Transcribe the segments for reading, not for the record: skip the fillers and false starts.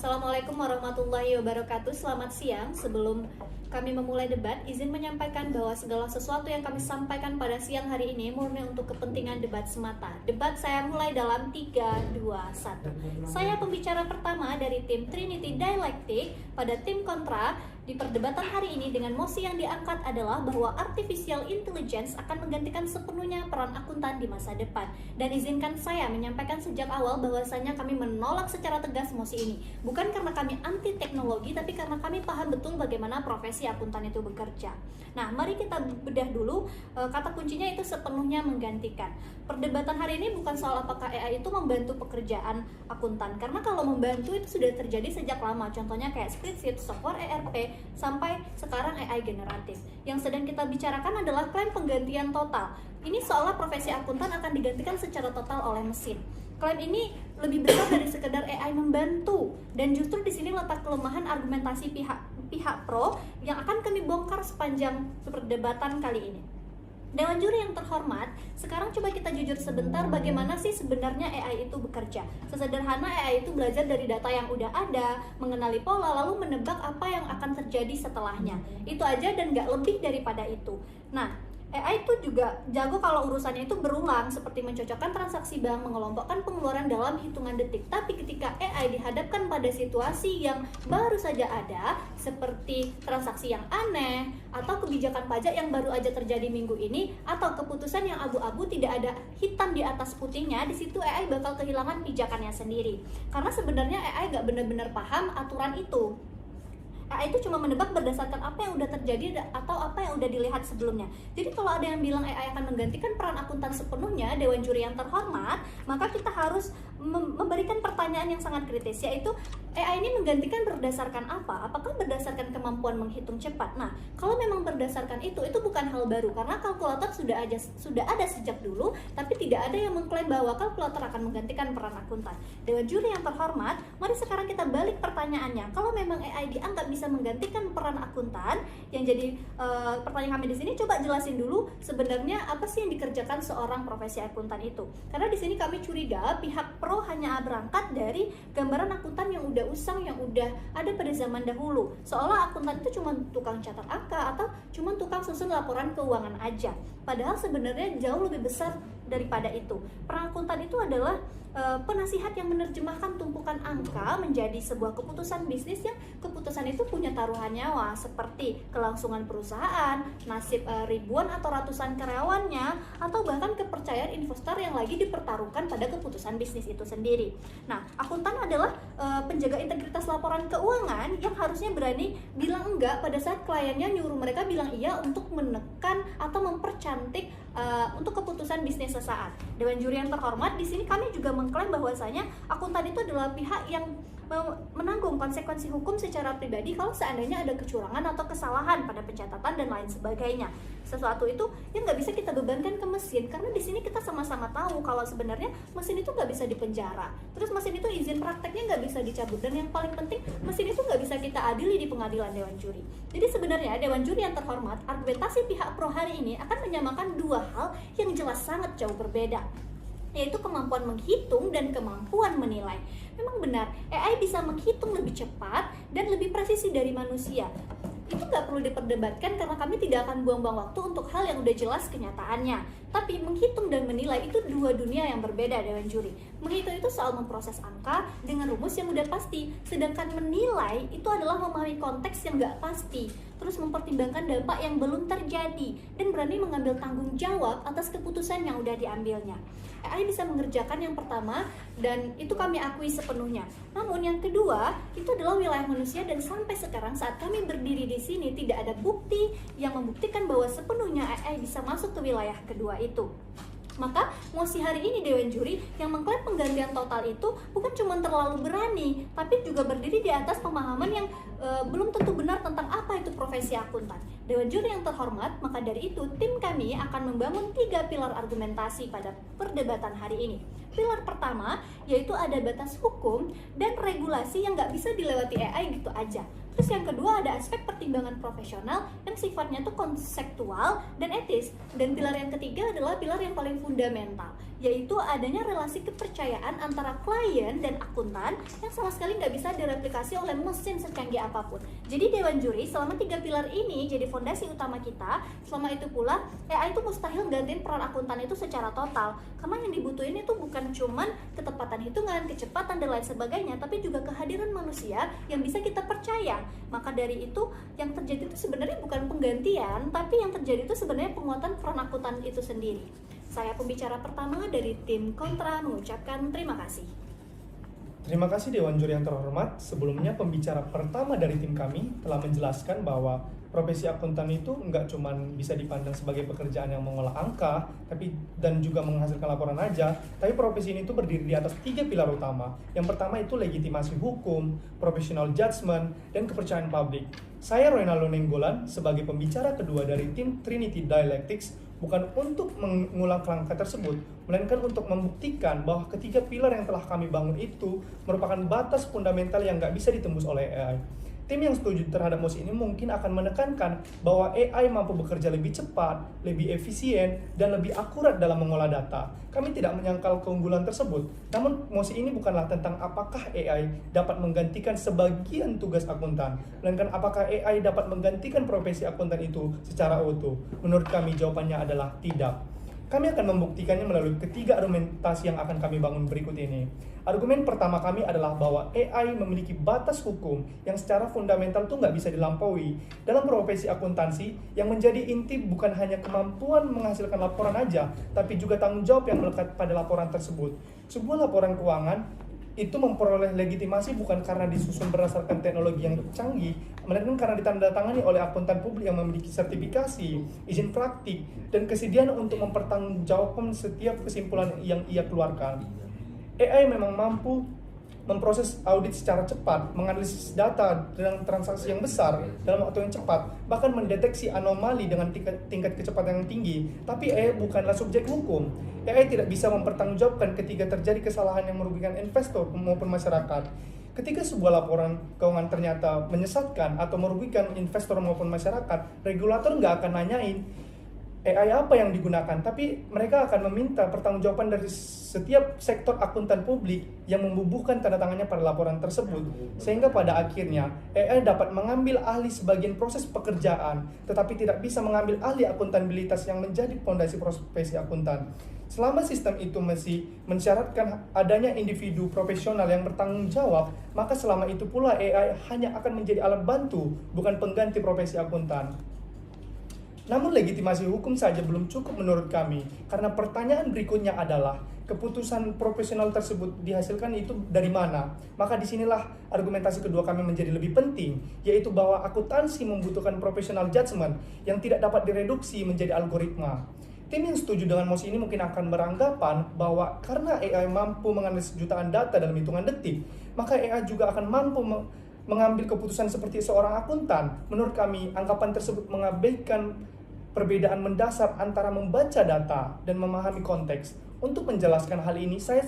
Assalamualaikum warahmatullahi wabarakatuh. Selamat siang. Sebelum kami memulai debat, izin menyampaikan bahwa segala sesuatu yang kami sampaikan pada siang hari ini murni untuk kepentingan debat semata. Debat saya mulai dalam 3, 2, 1. Saya pembicara pertama dari tim Trinity Dialectic. Pada tim kontra, di perdebatan hari ini dengan mosi yang diangkat adalah bahwa artificial intelligence akan menggantikan sepenuhnya peran akuntan di masa depan. Dan izinkan saya menyampaikan sejak awal bahwasanya kami menolak secara tegas mosi ini. Bukan karena kami anti teknologi, tapi karena kami paham betul bagaimana profesi akuntan itu bekerja. Nah, mari kita bedah dulu, kata kuncinya itu sepenuhnya menggantikan. Perdebatan hari ini bukan soal apakah AI itu membantu pekerjaan akuntan, karena kalau membantu itu sudah terjadi sejak lama. Contohnya kayak spreadsheet, software ERP, sampai sekarang AI generatif. Yang sedang kita bicarakan adalah klaim penggantian total. Ini seolah profesi akuntan akan digantikan secara total oleh mesin. Klaim ini lebih besar dari sekedar AI membantu, dan justru di sini letak kelemahan argumentasi pihak pro yang akan kami bongkar sepanjang perdebatan kali ini. Dewan juri yang terhormat, sekarang coba kita jujur sebentar bagaimana sih sebenarnya AI itu bekerja. Sesederhana AI itu belajar dari data yang udah ada, mengenali pola, lalu menebak apa yang akan terjadi setelahnya. Itu aja dan gak lebih daripada itu. Nah, AI itu juga jago kalau urusannya itu berulang, seperti mencocokkan transaksi bank, mengelompokkan pengeluaran dalam hitungan detik. Tapi ketika AI dihadapkan pada situasi yang baru saja ada, seperti transaksi yang aneh, atau kebijakan pajak yang baru aja terjadi minggu ini, atau keputusan yang abu-abu tidak ada hitam di atas putihnya, di situ AI bakal kehilangan pijakannya sendiri. Karena sebenarnya AI gak benar-benar paham aturan itu. AI itu cuma menebak berdasarkan apa yang udah terjadi atau apa yang udah dilihat sebelumnya. Jadi kalau ada yang bilang AI akan menggantikan peran akuntan sepenuhnya, Dewan Juri yang terhormat, maka kita harus memberikan pertanyaan yang sangat kritis, yaitu AI ini menggantikan berdasarkan apa? Apakah berdasarkan kemampuan menghitung cepat? Nah, kalau memang berdasarkan itu bukan hal baru, karena kalkulator sudah ada sejak dulu, tapi tidak ada yang mengklaim bahwa kalkulator akan menggantikan peran akuntan. Dewan Juri yang terhormat, mari sekarang kita balik pertanyaannya. Kalau memang AI dianggap bisa menggantikan peran akuntan, yang jadi pertanyaan kami di sini, coba jelasin dulu sebenarnya apa sih yang dikerjakan seorang profesi akuntan itu. Karena di sini kami curiga pihak pro hanya berangkat dari gambaran akuntan yang udah usang, yang udah ada pada zaman dahulu, seolah akuntan itu cuma tukang catat angka atau cuma tukang susun laporan keuangan aja. Padahal sebenarnya jauh lebih besar daripada itu. Peran akuntan itu adalah penasihat yang menerjemahkan tumpukan angka menjadi sebuah keputusan bisnis yang keputusan itu punya taruhan nyawa, seperti kelangsungan perusahaan, nasib ribuan atau ratusan karyawannya, atau bahkan kepercayaan investor yang lagi dipertaruhkan pada keputusan bisnis itu sendiri. Nah, akuntan adalah penjaga integritas laporan keuangan yang harusnya berani bilang enggak pada saat kliennya nyuruh mereka bilang iya untuk menekan atau mempercantik untuk keputusan bisnis sesaat. Dewan Juri yang terhormat, di sini kami juga mengklaim bahwasanya akuntan itu adalah pihak yang menanggung konsekuensi hukum secara pribadi kalau seandainya ada kecurangan atau kesalahan pada pencatatan dan lain sebagainya. Sesuatu itu yang nggak bisa kita bebankan ke mesin, karena di sini kita sama-sama tahu kalau sebenarnya mesin itu nggak bisa dipenjara. Terus mesin itu izin prakteknya nggak bisa dicabut, dan yang paling penting mesin itu nggak bisa kita adili di pengadilan Dewan Juri. Jadi sebenarnya Dewan Juri yang terhormat, argumentasi pihak pro hari ini akan menyamakan dua hal yang jelas sangat jauh berbeda, yaitu kemampuan menghitung dan kemampuan menilai. Memang benar, AI bisa menghitung lebih cepat dan lebih presisi dari manusia. Itu nggak perlu diperdebatkan karena kami tidak akan buang-buang waktu untuk hal yang udah jelas kenyataannya. Tapi menghitung dan menilai itu dua dunia yang berbeda, Dewan Juri. Menghitung itu soal memproses angka dengan rumus yang udah pasti, sedangkan menilai itu adalah memahami konteks yang nggak pasti, terus mempertimbangkan dampak yang belum terjadi, dan berani mengambil tanggung jawab atas keputusan yang udah diambilnya. AI bisa mengerjakan yang pertama, dan itu kami akui sepenuhnya. Namun yang kedua, itu adalah wilayah manusia, dan sampai sekarang saat kami berdiri di sini tidak ada bukti yang membuktikan bahwa sepenuhnya AI bisa masuk ke wilayah kedua itu. Maka mosi hari ini Dewan Juri yang mengklaim penggantian total itu bukan cuma terlalu berani, tapi juga berdiri di atas pemahaman yang belum tentu benar tentang apa itu profesi akuntan. Dewan Juri yang terhormat, maka dari itu tim kami akan membangun 3 pilar argumentasi pada perdebatan hari ini. Pilar pertama yaitu ada batas hukum dan regulasi yang nggak bisa dilewati AI gitu aja. Terus yang kedua ada aspek pertimbangan profesional yang sifatnya tuh konseptual dan etis. Dan pilar yang ketiga adalah pilar yang paling fundamental, yaitu adanya relasi kepercayaan antara klien dan akuntan yang sama sekali nggak bisa direplikasi oleh mesin secanggih apapun. Jadi Dewan Juri, selama 3 pilar ini jadi fondasi utama kita, selama itu pula AI itu mustahil gantiin peran akuntan itu secara total, karena yang dibutuhin itu bukan cuman ketepatan hitungan, kecepatan, dan lain sebagainya, tapi juga kehadiran manusia yang bisa kita percaya. Maka dari itu, yang terjadi itu sebenarnya bukan penggantian, tapi yang terjadi itu sebenarnya penguatan peran akuntan itu sendiri. Saya pembicara pertama dari tim Kontra mengucapkan terima kasih. Terima kasih Dewan Juri yang terhormat. Sebelumnya pembicara pertama dari tim kami telah menjelaskan bahwa profesi akuntan itu nggak cuma bisa dipandang sebagai pekerjaan yang mengolah angka, dan juga menghasilkan laporan aja, tapi profesi ini tuh berdiri di atas 3 pilar utama. Yang pertama itu legitimasi hukum, professional judgment, dan kepercayaan publik. Saya Ronaldo Nenggolan sebagai pembicara kedua dari tim Trinity Dialectics bukan untuk mengulang kerangka tersebut, melainkan untuk membuktikan bahwa ketiga pilar yang telah kami bangun itu merupakan batas fundamental yang nggak bisa ditembus oleh AI. Tim yang setuju terhadap mosi ini mungkin akan menekankan bahwa AI mampu bekerja lebih cepat, lebih efisien, dan lebih akurat dalam mengolah data. Kami tidak menyangkal keunggulan tersebut, namun mosi ini bukanlah tentang apakah AI dapat menggantikan sebagian tugas akuntan, melainkan apakah AI dapat menggantikan profesi akuntan itu secara utuh. Menurut kami jawabannya adalah tidak. Kami akan membuktikannya melalui ketiga argumentasi yang akan kami bangun berikut ini. Argumen pertama kami adalah bahwa AI memiliki batas hukum yang secara fundamental tuh nggak bisa dilampaui. Dalam profesi akuntansi, yang menjadi inti bukan hanya kemampuan menghasilkan laporan aja, tapi juga tanggung jawab yang melekat pada laporan tersebut. Sebuah laporan keuangan itu memperoleh legitimasi bukan karena disusun berdasarkan teknologi yang canggih, melainkan karena ditandatangani oleh akuntan publik yang memiliki sertifikasi, izin praktik, dan kesediaan untuk mempertanggungjawabkan setiap kesimpulan yang ia keluarkan. AI memang mampu memproses audit secara cepat, menganalisis data dengan transaksi yang besar dalam waktu yang cepat, bahkan mendeteksi anomali dengan tingkat kecepatan yang tinggi. Tapi AI bukanlah subjek hukum. AI tidak bisa mempertanggungjawabkan ketika terjadi kesalahan yang merugikan investor maupun masyarakat. Ketika sebuah laporan keuangan ternyata menyesatkan atau merugikan investor maupun masyarakat, regulator nggak akan nanyain AI apa yang digunakan, tapi mereka akan meminta pertanggungjawaban dari setiap sektor akuntan publik yang membubuhkan tanda tangannya pada laporan tersebut. Sehingga pada akhirnya AI dapat mengambil alih sebagian proses pekerjaan, tetapi tidak bisa mengambil alih akuntabilitas yang menjadi fondasi profesi akuntan. Selama sistem itu masih mensyaratkan adanya individu profesional yang bertanggung jawab, maka selama itu pula AI hanya akan menjadi alat bantu, bukan pengganti profesi akuntan. Namun legitimasi hukum saja belum cukup menurut kami, karena pertanyaan berikutnya adalah keputusan profesional tersebut dihasilkan itu dari mana? Maka disinilah argumentasi kedua kami menjadi lebih penting, yaitu bahwa akuntansi membutuhkan professional judgment yang tidak dapat direduksi menjadi algoritma. Tim yang setuju dengan mosi ini mungkin akan beranggapan bahwa karena AI mampu menganalisis jutaan data dalam hitungan detik, maka AI juga akan mampu mengambil keputusan seperti seorang akuntan. Menurut kami, anggapan tersebut mengabaikan perbedaan mendasar antara membaca data dan memahami konteks. Untuk menjelaskan hal ini, saya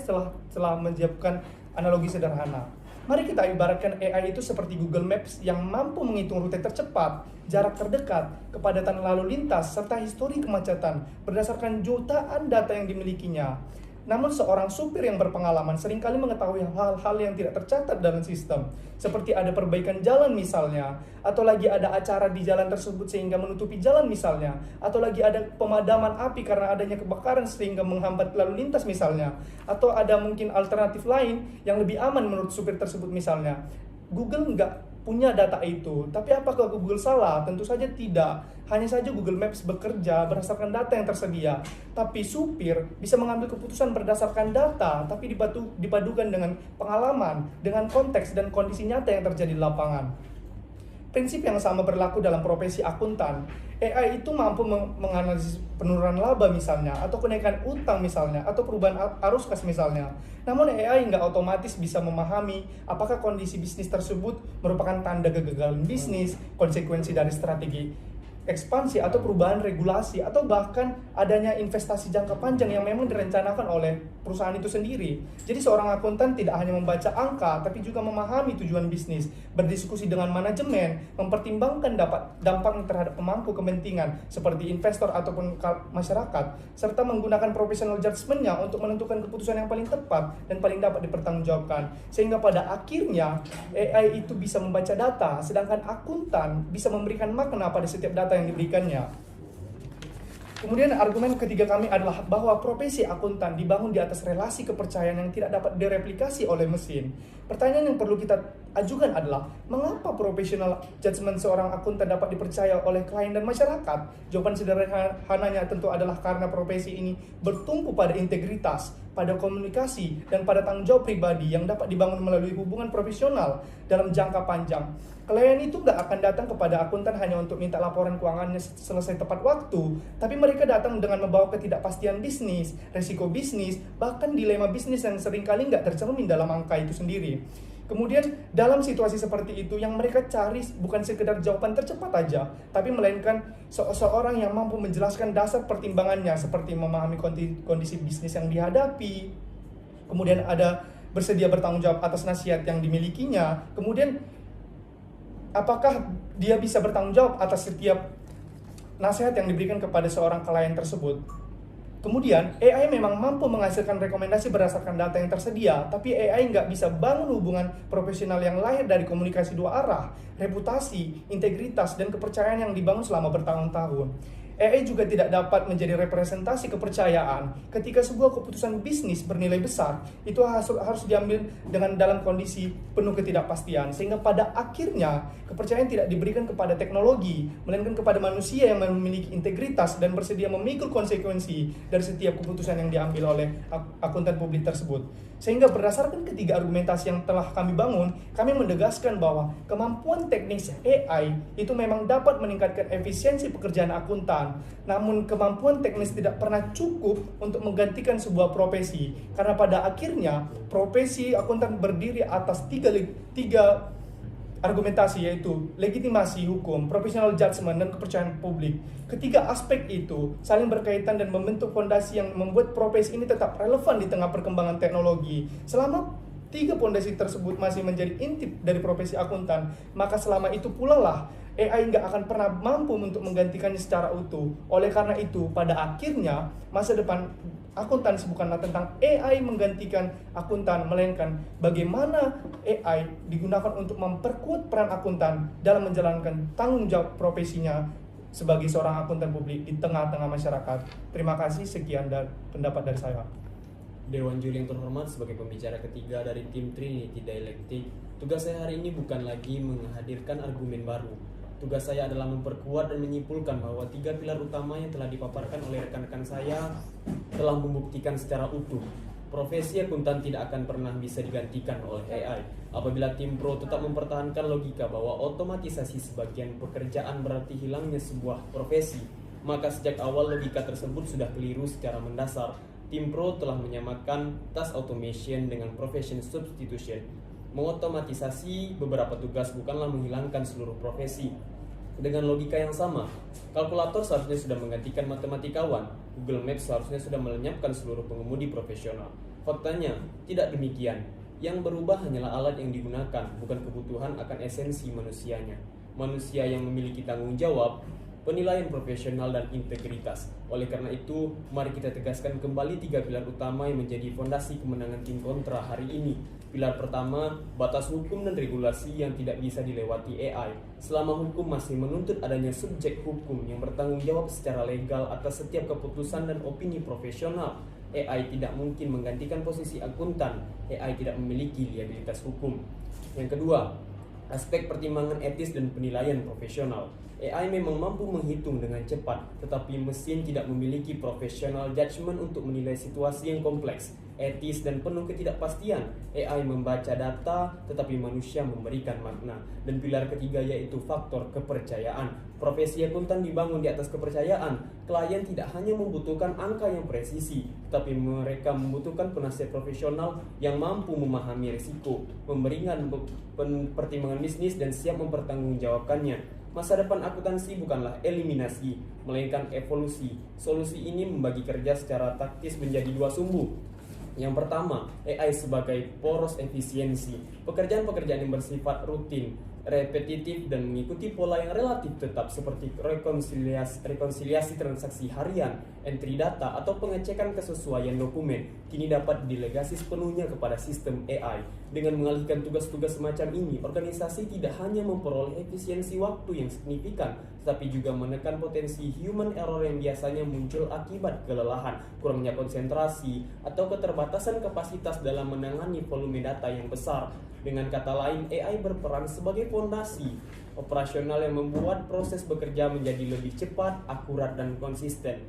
telah menyiapkan analogi sederhana. Mari kita ibaratkan AI itu seperti Google Maps yang mampu menghitung rute tercepat, jarak terdekat, kepadatan lalu lintas, serta histori kemacetan berdasarkan jutaan data yang dimilikinya. Namun seorang supir yang berpengalaman seringkali mengetahui hal-hal yang tidak tercatat dalam sistem, seperti ada perbaikan jalan misalnya, atau lagi ada acara di jalan tersebut sehingga menutupi jalan misalnya, atau lagi ada pemadaman api karena adanya kebakaran sehingga menghambat lalu lintas misalnya, atau ada mungkin alternatif lain yang lebih aman menurut supir tersebut misalnya. Google nggak punya data itu, tapi apakah Google salah? Tentu saja tidak. Hanya saja Google Maps bekerja berdasarkan data yang tersedia, tapi supir bisa mengambil keputusan berdasarkan data, tapi dipadukan dengan pengalaman, dengan konteks dan kondisi nyata yang terjadi di lapangan. Prinsip yang sama berlaku dalam profesi akuntan. AI itu mampu menganalisis penurunan laba misalnya, atau kenaikan utang misalnya, atau perubahan arus kas misalnya. Namun AI nggak otomatis bisa memahami apakah kondisi bisnis tersebut merupakan tanda kegagalan bisnis, konsekuensi dari strategi ekspansi atau perubahan regulasi atau bahkan adanya investasi jangka panjang yang memang direncanakan oleh perusahaan itu sendiri. Jadi seorang akuntan tidak hanya membaca angka tapi juga memahami tujuan bisnis, berdiskusi dengan manajemen, mempertimbangkan dampak terhadap pemangku kepentingan seperti investor ataupun masyarakat, serta menggunakan professional judgment-nya untuk menentukan keputusan yang paling tepat dan paling dapat dipertanggungjawabkan. Sehingga pada akhirnya AI itu bisa membaca data, sedangkan akuntan bisa memberikan makna pada setiap data yang diberikannya. Kemudian argumen ketiga kami adalah bahwa profesi akuntan dibangun di atas relasi kepercayaan yang tidak dapat direplikasi oleh mesin. Pertanyaan yang perlu kita ajukan adalah, mengapa professional judgment seorang akuntan dapat dipercaya oleh klien dan masyarakat? Jawaban sederhananya tentu adalah karena profesi ini bertumpu pada integritas, pada komunikasi, dan pada tanggung jawab pribadi yang dapat dibangun melalui hubungan profesional dalam jangka panjang. Klien itu nggak akan datang kepada akuntan hanya untuk minta laporan keuangannya selesai tepat waktu, tapi mereka datang dengan membawa ketidakpastian bisnis, resiko bisnis, bahkan dilema bisnis yang seringkali nggak tercermin dalam angka itu sendiri. Kemudian dalam situasi seperti itu yang mereka cari bukan sekedar jawaban tercepat aja, tapi melainkan seorang yang mampu menjelaskan dasar pertimbangannya seperti memahami kondisi bisnis yang dihadapi, kemudian ada bersedia bertanggung jawab atas nasihat yang dimilikinya, kemudian apakah dia bisa bertanggung jawab atas setiap nasihat yang diberikan kepada seorang klien tersebut. Kemudian, AI memang mampu menghasilkan rekomendasi berdasarkan data yang tersedia, tapi AI nggak bisa bangun hubungan profesional yang lahir dari komunikasi dua arah, reputasi, integritas, dan kepercayaan yang dibangun selama bertahun-tahun. AI juga tidak dapat menjadi representasi kepercayaan ketika sebuah keputusan bisnis bernilai besar itu harus diambil dengan dalam kondisi penuh ketidakpastian, sehingga pada akhirnya kepercayaan tidak diberikan kepada teknologi melainkan kepada manusia yang memiliki integritas dan bersedia memikul konsekuensi dari setiap keputusan yang diambil oleh akuntan publik tersebut. Sehingga berdasarkan ketiga argumentasi yang telah kami bangun, kami menegaskan bahwa kemampuan teknis AI itu memang dapat meningkatkan efisiensi pekerjaan akuntan. Namun kemampuan teknis tidak pernah cukup untuk menggantikan sebuah profesi. Karena pada akhirnya profesi akuntan berdiri atas tiga argumentasi, yaitu legitimasi hukum, professional judgment, dan kepercayaan publik. Ketiga aspek itu saling berkaitan dan membentuk fondasi yang membuat profesi ini tetap relevan di tengah perkembangan teknologi. Selama tiga fondasi tersebut masih menjadi inti dari profesi akuntan, maka selama itu pula lah AI nggak akan pernah mampu untuk menggantikannya secara utuh. Oleh karena itu, pada akhirnya masa depan akuntansi bukanlah tentang AI menggantikan akuntan, melainkan bagaimana AI digunakan untuk memperkuat peran akuntan dalam menjalankan tanggung jawab profesinya sebagai seorang akuntan publik di tengah-tengah masyarakat. Terima kasih, sekian pendapat dari saya. Dewan juri yang terhormat, sebagai pembicara ketiga dari tim Trinity Dialektik, tugas saya hari ini bukan lagi menghadirkan argumen baru. Tugas saya adalah memperkuat dan menyimpulkan bahwa tiga pilar utama yang telah dipaparkan oleh rekan-rekan saya telah membuktikan secara utuh profesi akuntan tidak akan pernah bisa digantikan oleh AI. Apabila tim pro tetap mempertahankan logika bahwa otomatisasi sebagian pekerjaan berarti hilangnya sebuah profesi, maka sejak awal logika tersebut sudah keliru secara mendasar. Tim pro telah menyamakan task automation dengan profession substitution. Mengotomatisasi beberapa tugas bukanlah menghilangkan seluruh profesi. Dengan logika yang sama, kalkulator seharusnya sudah menggantikan matematikawan, Google Maps seharusnya sudah melenyapkan seluruh pengemudi profesional. Faktanya, tidak demikian. Yang berubah hanyalah alat yang digunakan, bukan kebutuhan akan esensi manusianya. Manusia yang memiliki tanggung jawab, penilaian profesional, dan integritas. Oleh karena itu, mari kita tegaskan kembali tiga pilar utama yang menjadi fondasi kemenangan tim kontra hari ini. Pilar pertama, batas hukum dan regulasi yang tidak bisa dilewati AI. Selama hukum masih menuntut adanya subjek hukum yang bertanggung jawab secara legal atas setiap keputusan dan opini profesional, AI tidak mungkin menggantikan posisi akuntan. AI tidak memiliki liabilitas hukum. Yang kedua, aspek pertimbangan etis dan penilaian profesional. AI memang mampu menghitung dengan cepat, tetapi mesin tidak memiliki professional judgment untuk menilai situasi yang kompleks, etis, dan penuh ketidakpastian. AI membaca data, tetapi manusia memberikan makna. Dan pilar ketiga yaitu faktor kepercayaan. Profesi akuntan dibangun di atas kepercayaan. Klien tidak hanya membutuhkan angka yang presisi, tapi mereka membutuhkan penasihat profesional yang mampu memahami risiko, memberikan pertimbangan bisnis dan siap mempertanggungjawabkannya. Masa depan akuntansi bukanlah eliminasi, melainkan evolusi. Solusi ini membagi kerja secara taktis menjadi dua sumbu. Yang pertama, AI sebagai poros efisiensi. Pekerjaan-pekerjaan yang bersifat rutin, repetitif, dan mengikuti pola yang relatif tetap seperti rekonsiliasi transaksi harian, entry data, atau pengecekan kesesuaian dokumen kini dapat didelegasi sepenuhnya kepada sistem AI. Dengan mengalihkan tugas-tugas semacam ini, organisasi tidak hanya memperoleh efisiensi waktu yang signifikan, tetapi juga menekan potensi human error yang biasanya muncul akibat kelelahan, kurangnya konsentrasi, atau keterbatasan kapasitas dalam menangani volume data yang besar. Dengan kata lain, AI berperan sebagai fondasi operasional yang membuat proses bekerja menjadi lebih cepat, akurat, dan konsisten.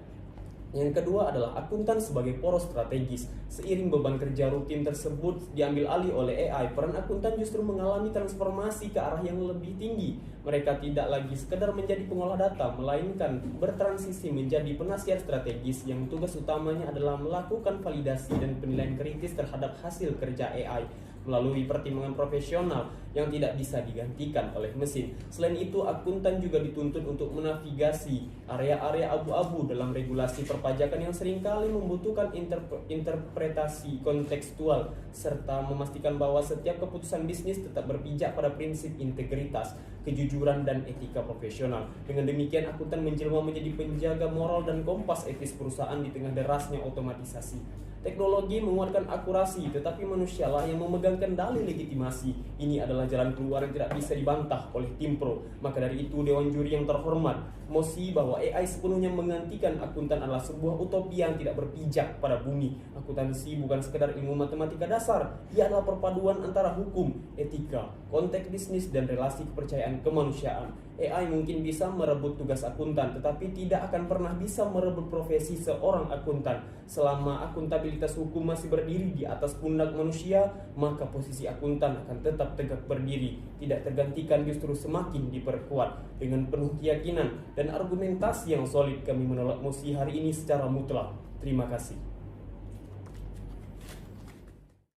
Yang kedua adalah akuntan sebagai poros strategis. Seiring beban kerja rutin tersebut diambil alih oleh AI, peran akuntan justru mengalami transformasi ke arah yang lebih tinggi. Mereka tidak lagi sekedar menjadi pengolah data, melainkan bertransisi menjadi penasihat strategis yang tugas utamanya adalah melakukan validasi dan penilaian kritis terhadap hasil kerja AI melalui pertimbangan profesional yang tidak bisa digantikan oleh mesin. Selain itu, akuntan juga dituntut untuk menavigasi area-area abu-abu dalam regulasi perpajakan yang seringkali membutuhkan interpretasi kontekstual, serta memastikan bahwa setiap keputusan bisnis tetap berpijak pada prinsip integritas, kejujuran, dan etika profesional. Dengan demikian, akuntan menjelma menjadi penjaga moral dan kompas etis perusahaan di tengah derasnya otomatisasi. Teknologi menguatkan akurasi, tetapi manusialah yang memegang kendali legitimasi. Ini adalah jalan keluar yang tidak bisa dibantah oleh tim pro. Maka dari itu, Dewan Juri yang terhormat, mosi bahwa AI sepenuhnya menggantikan akuntan adalah sebuah utopia yang tidak berpijak pada bumi. Akuntansi bukan sekedar ilmu matematika dasar, ia adalah perpaduan antara hukum, etika, konteks bisnis, dan relasi kepercayaan kemanusiaan. AI mungkin bisa merebut tugas akuntan, tetapi tidak akan pernah bisa merebut profesi seorang akuntan. Selama akuntabilitas hukum masih berdiri di atas pundak manusia, maka posisi akuntan akan tetap tegak berdiri, tidak tergantikan, justru semakin diperkuat. Dengan penuh keyakinan dan argumentasi yang solid, kami menolak mosi hari ini secara mutlak. Terima kasih.